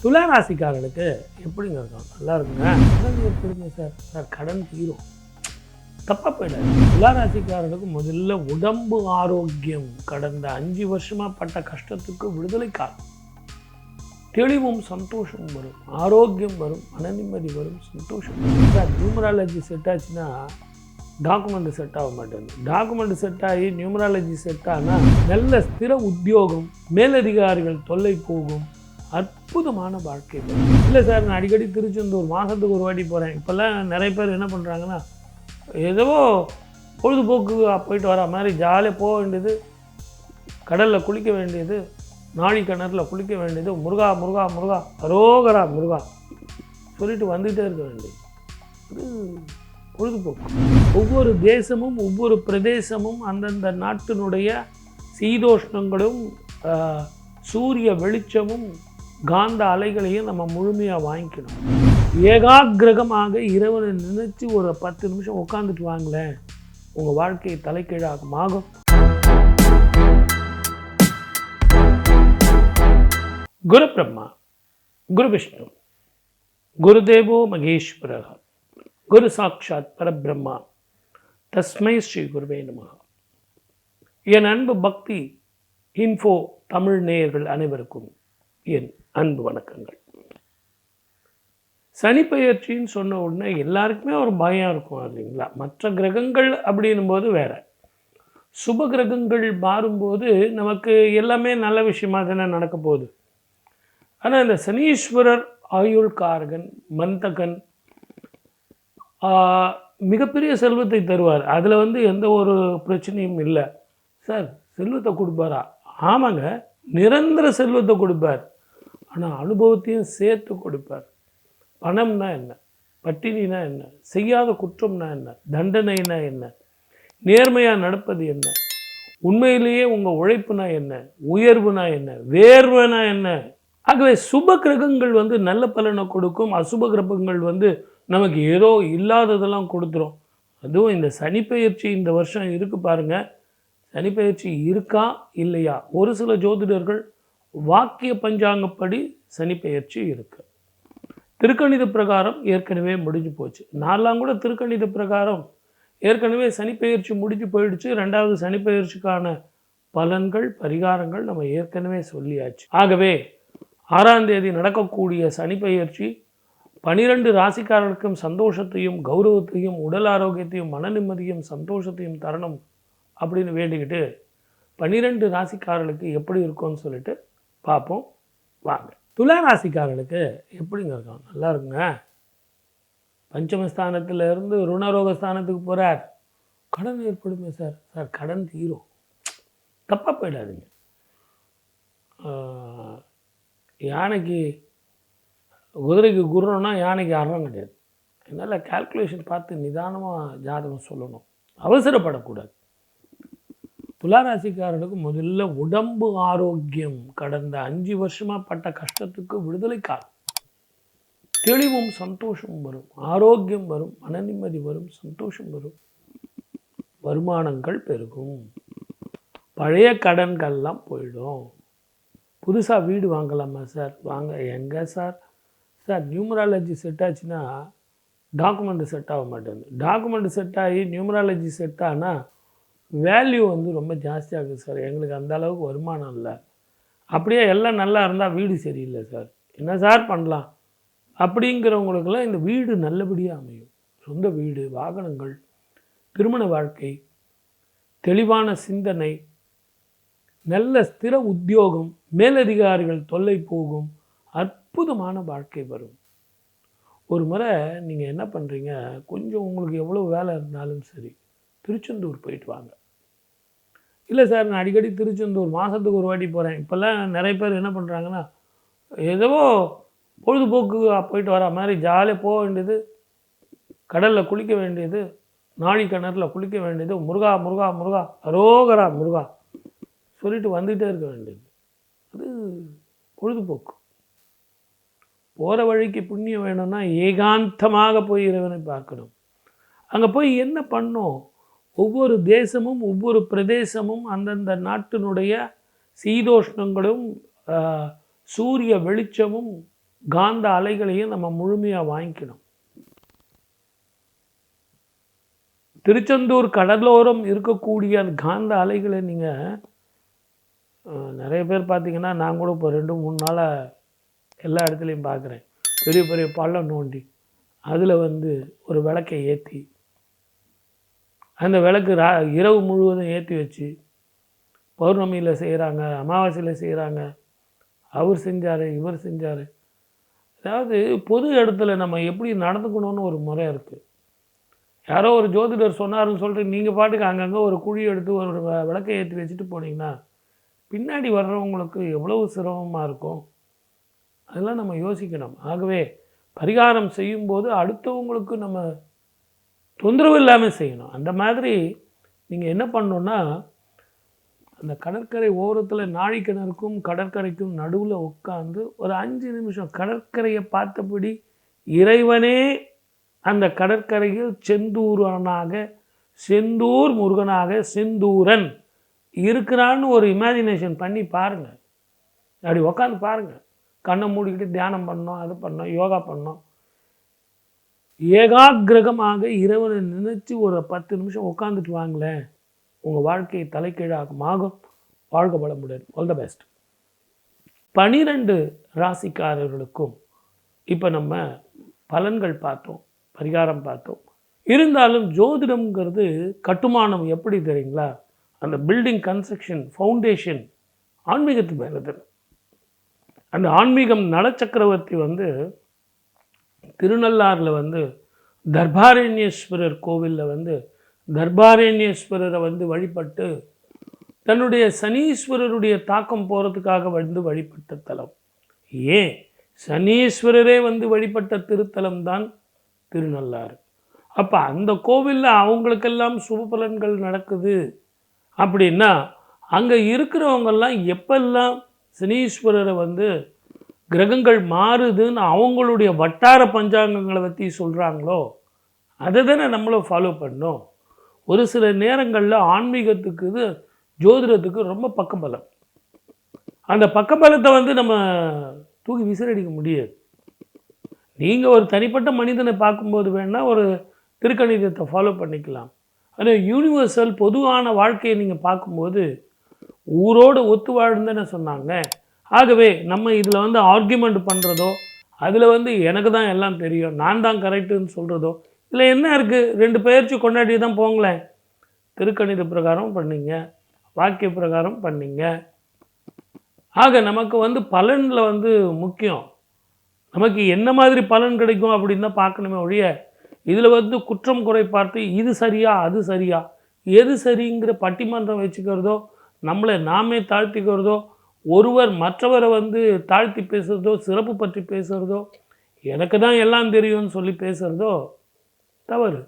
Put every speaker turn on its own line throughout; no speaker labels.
துலா ராசிக்காரர்களுக்கு எப்படிங்க இருக்கும்? நல்லா இருக்குங்க. கடன் எப்படிங்க சார் கடன் தீரும். தப்பாக போயிடாது. துலா ராசிக்காரர்களுக்கு முதல்ல உடம்பு ஆரோக்கியம். கடந்த 5 வருஷமாக பட்ட கஷ்டத்துக்கு விடுதலை காலம். தெளிவும் சந்தோஷம் வரும், ஆரோக்கியம் வரும், மன நிம்மதி வரும், சந்தோஷம் வரும். சார் நியூமராலஜி செட் ஆச்சுன்னா டாக்குமெண்ட் செட் ஆக மாட்டேங்குது. டாக்குமெண்ட் செட் ஆகி நியூமராலஜி செட் ஆனால் நல்ல ஸ்திர உத்தியோகம், மேலதிகாரிகள் தொல்லை போகும், அற்புதமான வாழ்க்கை. இல்லை சார் நான் அடிக்கடி திருச்செந்தூர் மாதத்துக்கு ஒரு வாட்டி போகிறேன். இப்போல்லாம் நிறைய பேர் என்ன பண்ணுறாங்கன்னா ஏதோ பொழுதுபோக்கு போயிட்டு வர மாதிரி ஜாலியாக போக வேண்டியது, கடலில் குளிக்க வேண்டியது, நாழி கிணறுல குளிக்க வேண்டியது, முருகா முருகா முருகா அரோகரா முருகா சொல்லிட்டு வந்துகிட்டே இருக்க வேண்டியது. அது பொழுதுபோக்கு. ஒவ்வொரு தேசமும் ஒவ்வொரு பிரதேசமும் அந்தந்த நாட்டினுடைய சீதோஷ்ணங்களும் சூரிய வெளிச்சமும் காந்த அலைகளையும் நம்ம முழுமையாக வாங்கிக்கணும். ஏகாகிரகமாக இறைவனை நினைச்சு ஒரு 10 நிமிஷம் உட்காந்துட்டு வாங்களேன், உங்கள் வாழ்க்கையை தலைக்கீழாகும். குரு பிரம்மா, குரு விஷ்ணு, குருதேவோ மகேஸ்வரः, குரு சாட்சாத் பரபிரம்மா, தஸ்மை ஸ்ரீ குருவே நமः. என் அன்பு பக்தி இன்ஃபோ தமிழ் நேயர்கள் அனைவருக்கும் என் அன்பு வணக்கங்கள். சனிப்பெயர்ச்சின்னு சொன்ன உடனே எல்லாருக்குமே ஒரு பயம் இருக்கும் இல்லைங்களா? மற்ற கிரகங்கள் அப்படின்னும் போது வேற, சுப கிரகங்கள் மாறும்போது நமக்கு எல்லாமே நல்ல விஷயமா தானே நடக்க போகுது. ஆனால் இந்த சனீஸ்வரர் ஆயுள்காரகன், மந்தகன், மிகப்பெரிய செல்வத்தை தருவார். அதில் எந்த ஒரு பிரச்சனையும் இல்லை. சார் செல்வத்தை கொடுப்பாரா? ஆமாங்க, நிரந்தர செல்வத்தை கொடுப்பார். ஆனால் அனுபவத்தையும் சேர்த்து கொடுப்பார். பணம்னா என்ன, பட்டினினா என்ன, செய்யாத குற்றம்னா என்ன, தண்டனைனா என்ன, நேர்மையாக நடப்பது என்ன, உண்மையிலேயே உங்கள் உழைப்புனா என்ன, உயர்வுனா என்ன, வேர்வைனா என்ன. ஆகவே சுப கிரகங்கள் நல்ல பலனை கொடுக்கும். அசுப கிரகங்கள் நமக்கு ஏதோ இல்லாததெல்லாம் கொடுத்துரும். அதுவும் இந்த சனிப்பெயர்ச்சி இந்த வருஷம் இருக்குது பாருங்கள். சனிப்பெயர்ச்சி இருக்கா இல்லையா? ஒரு சில ஜோதிடர்கள் வாக்கிய பஞ்சாங்கப்படி சனிப்பெயர்ச்சி இருக்குது. திருக்கணித பிரகாரம் ஏற்கனவே முடிஞ்சு போச்சு. நான்லாம் கூட திருக்கணித பிரகாரம் ஏற்கனவே சனிப்பெயர்ச்சி முடிஞ்சு போயிடுச்சு. 2வது சனிப்பெயர்ச்சிக்கான பலன்கள், பரிகாரங்கள் நம்ம ஏற்கனவே சொல்லியாச்சு. ஆகவே 6ஆம் தேதி நடக்கக்கூடிய சனிப்பெயர்ச்சி 12 ராசிக்காரர்களுக்கும் சந்தோஷத்தையும் கௌரவத்தையும் உடல் ஆரோக்கியத்தையும் மன நிம்மதியும் சந்தோஷத்தையும் தரணும் அப்படின்னு வேண்டிக்கிட்டு 12 ராசிக்காரர்களுக்கு எப்படி இருக்கும்னு சொல்லிட்டு பார்ப்போம் வாங்க. துலா ராசிக்காரர்களுக்கு எப்படிங்க இருக்கும்? நல்லா இருக்குங்க. பஞ்சமஸ்தானத்திலிருந்து ருணரோகஸ்தானத்துக்கு போகிறார். கடன் ஏற்படுமே சார் கடன் தீரும். தப்பாக போயிடாதீங்க. யானைக்கு குதிரைக்கு குருன்னா யானைக்கு அறம் கிடையாது. அதனால் கால்குலேஷன் பார்த்து நிதானமாக ஜாதகம் சொல்லணும், அவசரப்படக்கூடாது. துளாராசிக்காரர்களுக்கு முதல்ல உடம்பு ஆரோக்கியம். கடந்த 5 வருஷமாக பட்ட கஷ்டத்துக்கு விடுதலை காலம். தெளிவும் சந்தோஷம் வரும், ஆரோக்கியம் வரும், மன நிம்மதி வரும், சந்தோஷம் வரும், வருமானங்கள் பெருகும், பழைய கடன்கள்லாம் போயிடும். புதுசாக வீடு வாங்கலாமா சார்? வாங்க. எங்கே சார் நியூமராலஜி செட் ஆச்சுன்னா டாக்குமெண்ட் செட் ஆக மாட்டேங்குது. டாக்குமெண்ட் செட் ஆகி நியூமராலஜி செட் ஆனால் வேல்யூ ரொம்ப ஜாஸ்தியாகுது சார். எங்களுக்கு அந்த அளவுக்கு வருமானம் இல்லை. அப்படியே எல்லாம் நல்லா இருந்தால் வீடு சரியில்லை சார், என்ன சார் பண்ணலாம் அப்படிங்கிறவங்களுக்கெல்லாம் இந்த வீடு நல்லபடியாக அமையும். சொந்த வீடு, வாகனங்கள், திருமண வாழ்க்கை, தெளிவான சிந்தனை, நல்ல ஸ்திர உத்தியோகம், மேலதிகாரிகள் தொல்லை போகும், அற்புதமான வாழ்க்கை வரும். ஒரு முறை நீங்கள் என்ன பண்ணுறீங்க, கொஞ்சம் உங்களுக்கு எவ்வளோ வேலை இருந்தாலும் சரி திருச்செந்தூர் போயிட்டு வாங்க. இல்லை சார் நான் அடிக்கடி திருச்செந்தூர் மாதத்துக்கு ஒரு வாட்டி போகிறேன். இப்போல்லாம் நிறைய பேர் என்ன பண்ணுறாங்கன்னா ஏதோ பொழுதுபோக்கு போயிட்டு வர மாதிரி ஜாலியாக போக வேண்டியது, கடலில் குளிக்க வேண்டியது, நாழி கிணறுல குளிக்க வேண்டியது, முருகா முருகா முருகா அரோகரா முருகா சொல்லிட்டு வந்துகிட்டே இருக்க வேண்டியது. அது பொழுதுபோக்கு. போகிற வழிக்கு புண்ணியம் வேணும்னா ஏகாந்தமாக போய் இறைவனை பார்க்கணும். அங்கே போய் என்ன பண்ணோம்? ஒவ்வொரு தேசமும் ஒவ்வொரு பிரதேசமும் அந்தந்த நாட்டினுடைய சீதோஷ்ணங்களும் சூரிய வெளிச்சமும் காந்த அலைகளையும் நம்ம முழுமையாக வாங்கிக்கணும். திருச்செந்தூர் கடலோரம் இருக்கக்கூடிய அந்த காந்த அலைகளை நீங்கள் நிறைய பேர் பார்த்தீங்கன்னா, நான் கூட இப்போ 2-3 நாளாக எல்லா இடத்துலையும் பார்க்குறேன். பெரிய பெரிய பள்ளம் நோண்டி அதில் ஒரு விளக்கை ஏற்றி, அந்த விளக்கு இரவு முழுவதும் ஏற்றி வச்சு, பௌர்ணமியில் செய்கிறாங்க, அமாவாசையில் செய்கிறாங்க, அவர் செஞ்சார், இவர் செஞ்சார். அதாவது பொது இடத்துல நம்ம எப்படி நடந்துக்கணும்னு ஒரு முறை இருக்குது. யாரோ ஒரு ஜோதிடர் சொன்னார்னு சொல்லிட்டு நீங்கள் பாட்டுக்கு அங்கங்கே ஒரு குழி எடுத்து ஒரு விளக்கை ஏற்றி வச்சுட்டு போனீங்கன்னா பின்னாடி வர்றவங்களுக்கு எவ்வளவு சிரமமாக இருக்கும். அதெல்லாம் நம்ம யோசிக்கணும். ஆகவே பரிகாரம் செய்யும்போது அடுத்தவங்களுக்கு நம்ம தொந்தரவு இல்லாமல் செய்யணும். அந்த மாதிரி நீங்கள் என்ன பண்ணணுன்னா, அந்த கடற்கரை ஓரத்தில் நாழிக்கிணறுக்கும் கடற்கரைக்கும் நடுவில் உட்காந்து ஒரு 5 நிமிஷம் கடற்கரையை பார்த்தபடி இறைவனே அந்த கடற்கரையில் செந்தூர் முருகனாக செந்தூரன் இருக்கிறான்னு ஒரு இமேஜினேஷன் பண்ணி பாருங்கள். அப்படி உக்காந்து பாருங்கள். கண்ணை மூடிக்கிட்டு தியானம் பண்ணோம், அது பண்ணோம், யோகா பண்ணோம். ஏகாகிரகமாக இறைவனை நினைச்சு ஒரு 10 நிமிஷம் உட்காந்துட்டு வாங்களேன், உங்கள் வாழ்க்கையை தலைக்கீழாகும். வாழ்க வளமுடன். All the best. 12 ராசிக்காரர்களுக்கும் இப்போ நம்ம பலன்கள் பார்த்தோம், பரிகாரம் பார்த்தோம். இருந்தாலும் ஜோதிடம்ங்கிறது கட்டுமானம் எப்படி தெரியுங்களா? அந்த பில்டிங் கன்ஸ்ட்ரக்ஷன் ஃபவுண்டேஷன் ஆன்மீகத்துக்கு மேலே. அந்த ஆன்மீகம் நலச்சக்கரவர்த்தி திருநள்ளாறில் தர்பாரண்யேஸ்வரர் கோவிலில் தர்பாரண்யேஸ்வரரை வழிபட்டு தன்னுடைய சனீஸ்வரருடைய தாக்கம் போகிறதுக்காக வழிபட்ட தலம். ஏன் சனீஸ்வரரே வழிபட்ட திருத்தலம் தான் திருநள்ளாறு. அப்போ அந்த கோவிலில் அவங்களுக்கெல்லாம் சுப பலன்கள் நடக்குது அப்படின்னா, அங்கே இருக்கிறவங்கெல்லாம் எப்பெல்லாம் சனீஸ்வரரை கிரகங்கள் மாறுதுன்னு அவங்களுடைய வட்டார பஞ்சாங்கங்களை பற்றி சொல்கிறாங்களோ அதை தானே நம்மளும் ஃபாலோ பண்ணோம். ஒரு சில நேரங்களில் ஆன்மீகத்துக்கு ஜோதிடத்துக்கு ரொம்ப பக்கபலம். அந்த பக்கபலத்தை நம்ம தூக்கி விசிறடிக்க முடியாது. நீங்கள் ஒரு தனிப்பட்ட மனிதனை பார்க்கும்போது வேணால் ஒரு திருக்கணிதத்தை ஃபாலோ பண்ணிக்கலாம். ஆனால் யூனிவர்சல் பொதுவான வாழ்க்கையை நீங்கள் பார்க்கும்போது ஊரோடு ஒத்து வாழ்ந்துன்னு சொன்னாங்க. ஆகவே நம்ம இதில் ஆர்கியூமெண்ட் பண்ணுறதோ, அதில் எனக்கு தான் எல்லாம் தெரியும், நான் தான் கரெக்டுன்னு சொல்கிறதோ இதில் என்ன இருக்குது? 2 பெயர்ச்சி கொண்டாடி தான் போங்களேன். திருக்கணித பிரகாரம் பண்ணிங்க, வாக்கிய பிரகாரம் பண்ணிங்க. ஆக நமக்கு பலனில் முக்கியம். நமக்கு என்ன மாதிரி பலன் கிடைக்கும் அப்படின்னு தான் பார்க்கணுமே ஒழிய, இதில் குற்றம் குறை பார்த்து இது சரியா அது சரியா, எது சரிங்கிற பட்டிமன்றம் வச்சுக்கிறதோ, நம்மளை நாமே தாழ்த்திக்கிறதோ, ஒருவர் மற்றவரை தாழ்த்தி பேசுகிறதோ, சிறப்பு பற்றி பேசுகிறதோ, எனக்கு தான் எல்லாம் தெரியும்னு சொல்லி பேசுகிறதோ தவறு.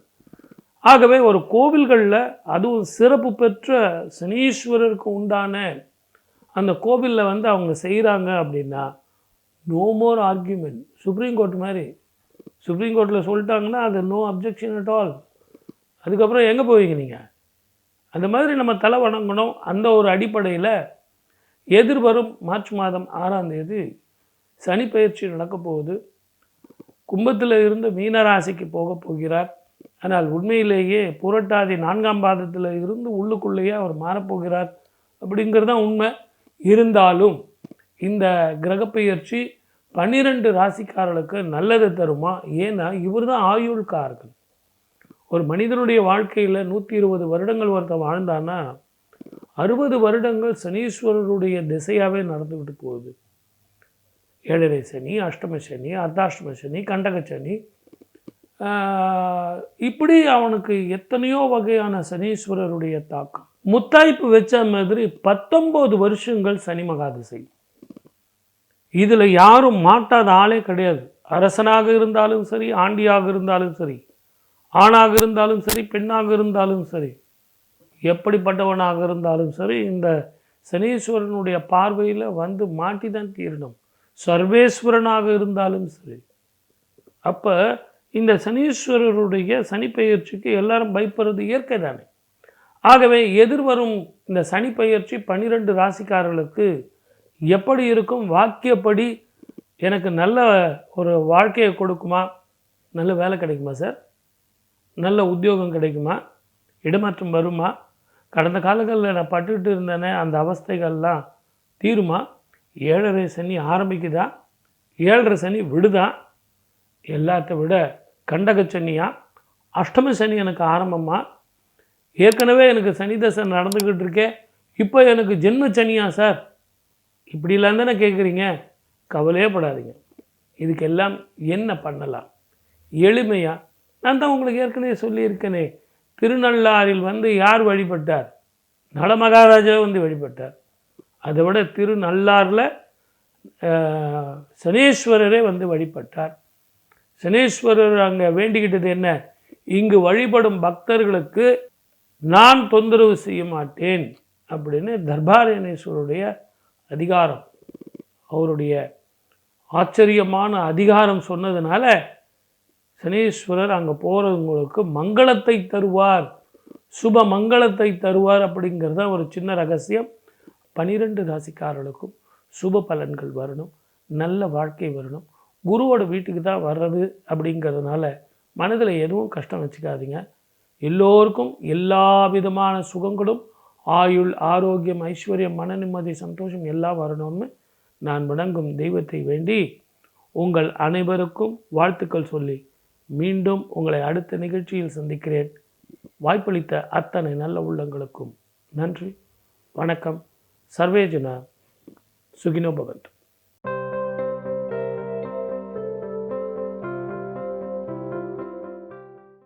ஆகவே ஒரு கோவில்களில் அதுவும் சிறப்பு பெற்ற சனீஸ்வரருக்கு உண்டான அந்த கோவிலில் அவங்க செய்கிறாங்க அப்படின்னா no more argument. Supreme court மாதிரி. சுப்ரீம் கோர்ட்டில் சொல்லிட்டாங்கன்னா அது நோ அப்ஜெக்ஷன் அட் ஆல். அதுக்கப்புறம் எங்கே போவீங்க நீங்கள்? அந்த மாதிரி நம்ம தலை வணங்கணும். அந்த ஒரு அடிப்படையில் எதிர்வரும் மார்ச் மாதம் 6ஆம் தேதி சனி பயிற்சி நடக்கப் போகுது. கும்பத்தில் இருந்து மீனராசிக்கு போகிறார். ஆனால் உண்மையிலேயே புரட்டாதி 4ஆம் பாதத்தில் இருந்து உள்ளுக்குள்ளேயே அவர் மாறப்போகிறார் அப்படிங்கிறது தான் உண்மை. இருந்தாலும் இந்த கிரகப்பெயர்ச்சி 12 ராசிக்காரர்களுக்கு நல்லது தருமா? ஏன்னா இவர் தான் ஆயுள்காரர்கள். ஒரு மனிதனுடைய வாழ்க்கையில் 120 வருடங்கள் ஒருத்தர் வாழ்ந்தான்னா 60 வருடங்கள் சனீஸ்வரருடைய திசையாகவே நடந்துக்கிட்டு போகுது. 7.5 சனி, அஷ்டம சனி, அர்த்தாஷ்டம சனி, கண்டக சனி, இப்படி அவனுக்கு எத்தனையோ வகையான சனீஸ்வரருடைய தாக்கம். முத்தாய்ப்பு வச்ச மாதிரி 19 வருஷங்கள் சனி மகாதிசை. இதில் யாரும் மாட்டாத ஆளே கிடையாது. அரசனாக இருந்தாலும் சரி, ஆண்டியாக இருந்தாலும் சரி, ஆணாக இருந்தாலும் சரி, பெண்ணாக இருந்தாலும் சரி, எப்படிப்பட்டவனாக இருந்தாலும் சரி, இந்த சனீஸ்வரனுடைய பார்வையில் மாட்டி தான் தீரணும். சர்வேஸ்வரனாக இருந்தாலும் சரி. அப்போ இந்த சனீஸ்வரருடைய சனிப்பெயர்ச்சிக்கு எல்லாரும் பயப்படுறது இயற்கை தானே. ஆகவே எதிர்வரும் இந்த சனிப்பெயர்ச்சி 12 ராசிக்காரர்களுக்கு எப்படி இருக்கும்? வாக்கியப்படி எனக்கு நல்ல ஒரு வாழ்க்கையை கொடுக்குமா, நல்ல வேலை கிடைக்குமா சார், நல்ல உத்தியோகம் கிடைக்குமா, இடமாற்றம் வருமா, கடந்த காலங்களில் நான் பட்டுக்கிட்டு இருந்தேனே அந்த அவஸ்தைகள்லாம் தீருமா, 7.5 சனி ஆரம்பிக்குதா, 7.5 சனி விடுதா, எல்லாத்த விட கண்டக சனியா, அஷ்டம சனி எனக்கு ஆரம்பமா, ஏற்கனவே எனக்கு சனி தசை நடந்துக்கிட்டு இருக்கே, இப்போ எனக்கு ஜென்ம சனியா சார், இப்படிலாம் தானே கேட்குறீங்க. கவலையே படாதீங்க. இதுக்கெல்லாம் என்ன பண்ணலாம் எளிமையாக, நான் தான் உங்களுக்கு ஏற்கனவே சொல்லியிருக்கேனே, திருநள்ளாறில் வந்து யார் வழிபட்டார், நலமகாராஜா வந்து வழிபட்டார். அதை விட திருநள்ளாறில் சனீஸ்வரரே வந்து வழிபட்டார். சனீஸ்வரர் அங்கே வேண்டிக்கிட்டது என்ன, இங்கு வழிபடும் பக்தர்களுக்கு நான் தொந்தரவு செய்ய மாட்டேன் அப்படின்னு தர்பாரணேஸ்வருடைய அதிகாரம், அவருடைய ஆச்சரியமான அதிகாரம் சொன்னதுனால சனீஸ்வரர் அங்கே போகிறவங்களுக்கு மங்களத்தை தருவார், சுப மங்களத்தை தருவார். அப்படிங்கிறத ஒரு சின்ன ரகசியம். 12 ராசிக்காரர்களுக்கும் சுப பலன்கள் வரணும், நல்ல வாழ்க்கை வரணும். குருவோட வீட்டுக்கு தான் வர்றது அப்படிங்கிறதுனால மனதில் எதுவும் கஷ்டம் வச்சுக்காதீங்க. எல்லோருக்கும் எல்லா விதமான சுகங்களும், ஆயுள், ஆரோக்கியம், ஐஸ்வர்யம், மன நிம்மதி, சந்தோஷம் எல்லாம் வரணும்னு நான் வணங்கும் தெய்வத்தை வேண்டி உங்கள் அனைவருக்கும் வாழ்த்துக்கள் சொல்லி மீண்டும் உங்களை அடுத்த நிகழ்ச்சியில் சந்திக்கிறேன். வாய்ப்பளித்த அத்தனை நல்ல உள்ளங்களுக்கும் நன்றி, வணக்கம். சர்வே ஜனா சுகினோ பவந்து.